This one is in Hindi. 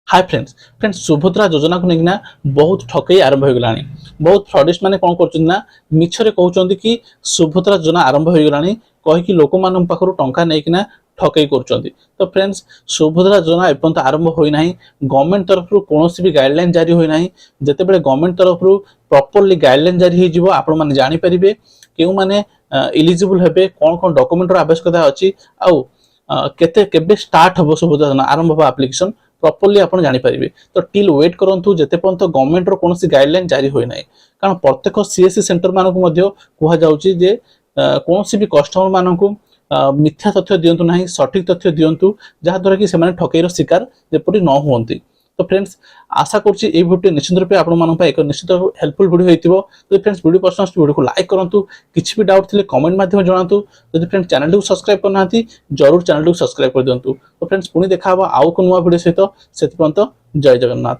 हाय फ्रेंड्स फ्रेंड्स सुभद्रा योजना को लेकिन बहुत ठकई आरंभ हो गलानी। बहुत फ्रॉडिस्ट माने कौन कर मिछरे कहउचंदी कि सुभद्रा योजना आरंभ हो गलानी कहि लोक मान पाखरु टंका नेकिना ठकई करचंदी। तो फ्रेंड्स सुभद्रा योजना एपर्यंत आरंभ होई नाही। गवर्नमेंट तरफ कौन भी गाइडलाइन जारी होई नाही। जते बेले गवर्नमेंट तरफ प्रॉपर्ली गाइडलाइन जारी हो जिवो आपण माने जानि परिबे केउ माने एलिजिबल हेबे कोन कोन डॉक्यूमेंट रो आवश्यकता अछि आउ केते केबे स्टार्ट हबो सुभद्रा योजना आरंभ हबो एप्लीकेशन प्रॉपर्ली आपण जानि परिबे। तो टिल वेट करंतु जेते पर्यंत गवर्नमेंट रो कोनोसी गाइडलाइन जारी होई नाही। कारण प्रत्येक सीएससी सेंटर मानकु मध्य कुहा जाउची जे कोनोसी भी कस्टमर मानकु मिथ्या तथ्य दियंतु नाही, सठिक तथ्य दियंतु जहा द्वारा कि सेमाने ठकईर शिकार जेपरि न होंती। तो फ्रेंड्स आशा करछि ए वीडियो निश्चित रूपे आपण मानन एक निश्चित हेल्पफुल वीडियो हेतिबो। तो फ्रेंड्स वीडियो पसंद वीडियो को लाइक करंतु, किछि भी डाउट थिले कमेंट माध्यम जणातु। यदि फ्रेंड्स चैनल को सब्सक्राइब करनाथि जरूर चैनल को सब्सक्राइब कर दियंतु। तो फ्रेंड्स पुनी देखा हबा आउ को नुवा वीडियो सहित सेति पर्यंत जय जगन्नाथ।